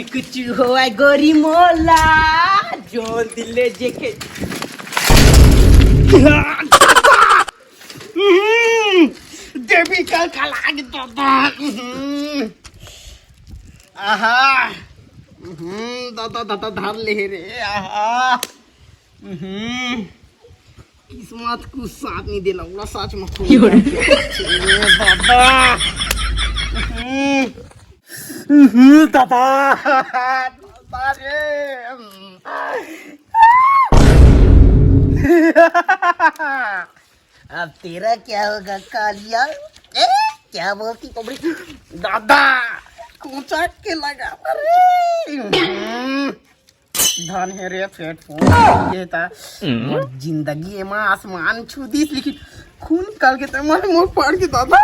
कुची हो आय गोरी मोला जो दिले जेके देवी का लाग दादा आहा दादा दादा धार ले रे आहा किस्मत को साथ नहीं दिला उला सच में दादा दादा रे अब तेरा क्या होगा कालिया क्या बोलती पबड़ी दादा कौचा के लगा धन है रे प्लेटफॉर्म ये था जिंदगी में आसमान छू दी लेकिन खून निकाल के तो मन मुंह फाड़ के दादा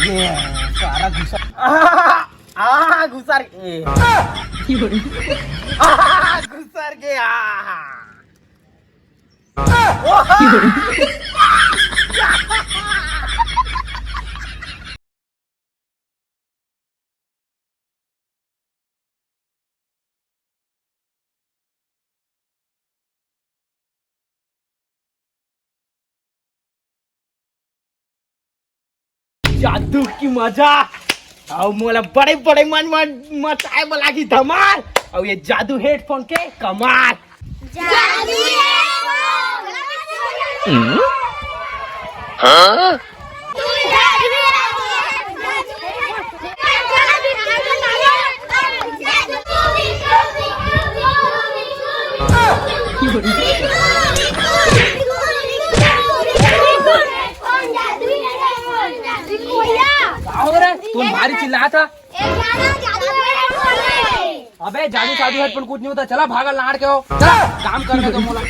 ये सारा घुसर घुसर गया जादू की मजा और मोला बड़े बड़े मन मचाए वाला की धमाल और ये जादू हेडफोन के कमाल जादू हाँ? तुम भारी चिल्ला था अबे जादू साधु हेडफोन कुछ नहीं होता चला भागा लाड़ के हो चला काम करने का मोला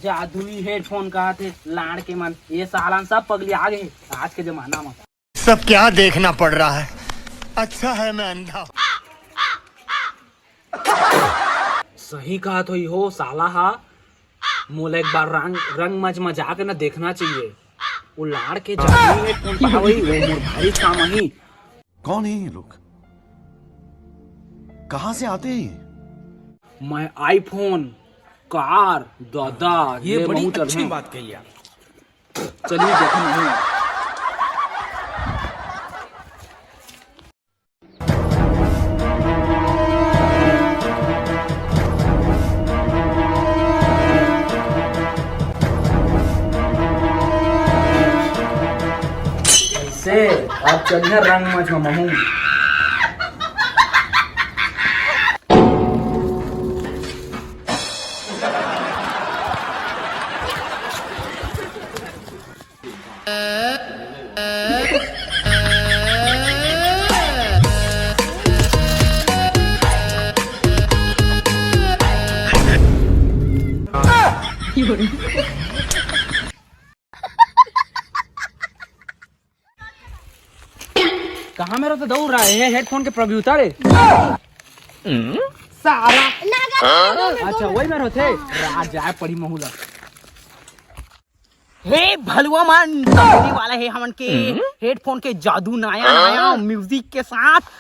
जादुई हेडफोन कहा थे लाड़ के मन ये सालन सब पगली आ गए आज के जमाना में सब क्या देखना पड़ रहा है अच्छा है मैं अंधा सही कहा तो हो साला हा मोला एक बार रंग मजा के ना देखना चाहिए वो लाड़ के जादुई हेडफोन पावई वो मोर भारी काम ही कौन है ये लोग कहां से आते हैं मैं आईफोन कार दादा ये बड़ी अच्छी बात कही आप चलिए देखो नहीं से अब चलिए रंग मच में महूं कहाँ मेरा तो दौड़ रहा है हेडफोन के प्रभु उतारे सारा अच्छा वही मेरे थे राज जाए पड़ी महुला हे भलुआ मन होने वाला है हमन के हेडफोन के जादू नया नया म्यूजिक के साथ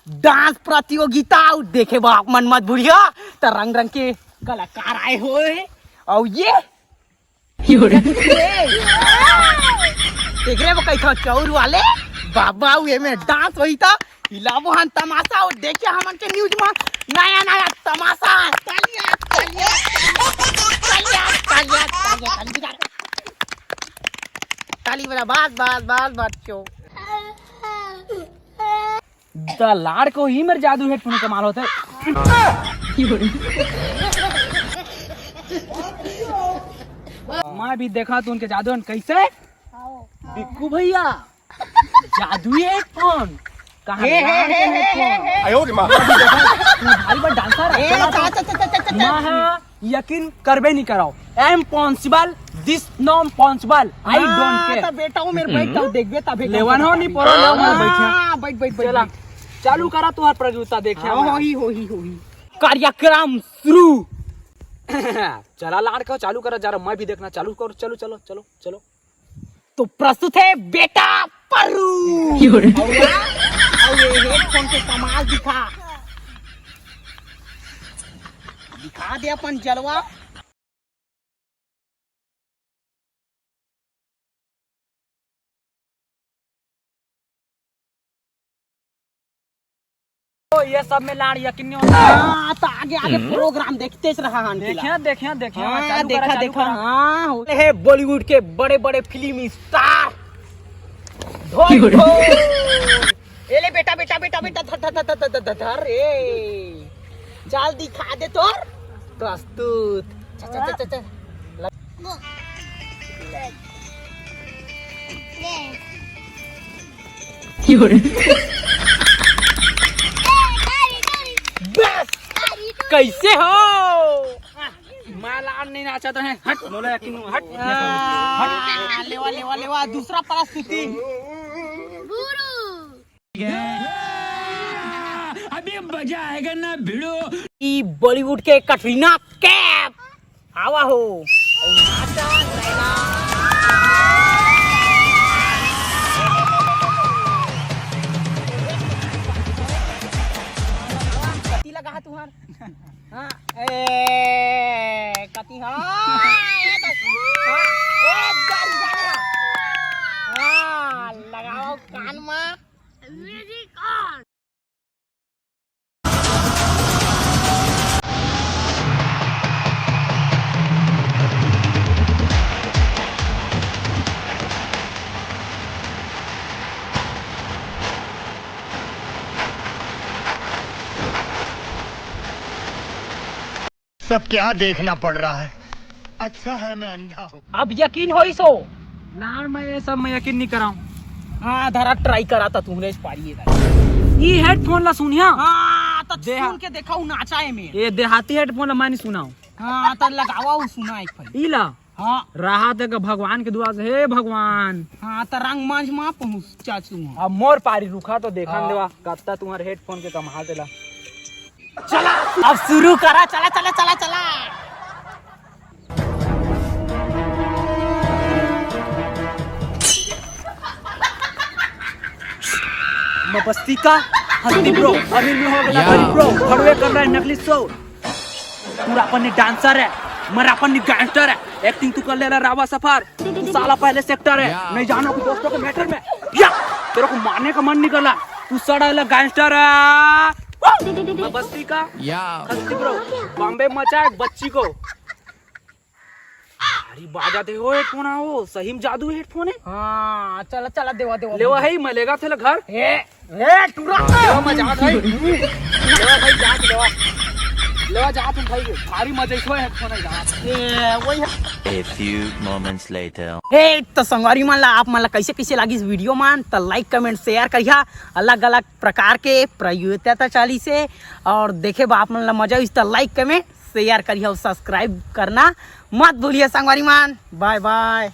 डांस प्रतियोगिता देखे बाप मन मत भूलिया तो रंग रंग के कलाकार आए हुए और ये देख रहे वो कहीं चौर वाले बाबा ये में डांस हुई था हिलाबो हन तमाशा और देखिए हमन के न्यूज में नया नया तमाशा तालियां तालियां तालियां तालियां तालियां ताली वाला बात बच्चों द लाड़ को ही मेरे जादू हेडफोन कमाल होता है मैं भी देखा तो उनके जादू कैसे बिक्कू भैया जादुई हेडफोन कहाँ यकीन करबे नहीं कराओ impossible this non possible I don't care बेटा मेरे बैठा देखबे तब लेवन हो नहीं पड़ो ले मैं बैठ चला चालू करा तो हर प्रतियोगिता देखे होही कार्यक्रम शुरू चला लाड़ का चालू करा जरा मैं भी देखना चालू करो चलो चलो चलो चलो तो प्रस्तुत है बेटा परू ये हेडफोन के कमाल दिखा दे अपन जलवा। तो ये सब में लाड़ यकीन नहीं होता। तो आगे आगे प्रोग्राम देखते रहा। देखा देखा। हाँ है बॉलीवुड के बड़े बड़े फिल्मी स्टार। एले बेटा धर रे जाल दिखा दे तोर प्रस्तुत। कैसे हो माला नहीं नाचा है। हट बोला कि हट लेवा दूसरा प्रस्तुति। अभी मजा आएगा ना भिड़ो। बॉलीवुड के कटरीना कैफ आवा हो नाचा कती लगा तुम्हार। हाँ कती लगाओ कान में। सब क्या देखना पड़ रहा है। अच्छा है मैं अंधा हूँ। अब यकीन हो सो लाड़ मैं ये सब मैं यकीन नहीं कराऊं। हाँ धरा ट्राई करा था तूने इस पारी ये हेडफोन ला सुनिया। हाँ तो सुन के देखा हूँ नाचा है मैं। ये देहाती हेडफोन ला मैंने सुना हूँ। हाँ तो लगावा हूँ सुना एक पहले इला। हाँ राहत है भगवान के दुआ से। हे भगवान। हाँ तो रंग मंच में पहुँच चाचू। अब मोर पारी रुखा तो देखा देवा कत्ता तुम्हारे हेडफोन के कमाल देला। चला अब शुरू करा। चला बस्ती का हंसी ब्रो अभी भी हो गया ब्रो। खड़वे कर रहा है नकली शो। पूरा अपन डांसर है मरा अपन गैंगस्टर है। एक्टिंग तू कर ले रहा रावा सफर। तू साला पहले सेक्टर है नहीं जानो कि दोस्तों के मैटर में या तेरे को मारने का मन नहीं करला। तू सड़ा गैंगस्टर है बस्ती का हंसी ब्रो। बॉम्बे मचा एक बच्ची को अरे बाजा दे हो हेडफोन आओ सही में जादू हेडफोन है। हाँ चला देवा लेवा है मलेगा थे घर टूरा मजा भाई लेवा जा तुम भाई भारी मजा इसको हेडफोन है वही। A few moments later. हे तो संगवारी मान ला आप मान ला कैसे लगी इस वीडियो मान तो लाइक कमेंट शेयर करिया। अलग अलग प्रकार के प्रयोगिता चाली से और देखे बाप मान ला मजा इस तो लाइक कमेंट शेयर करिए और सब्सक्राइब करना मत भूलिए संगवारी मान। Bye bye.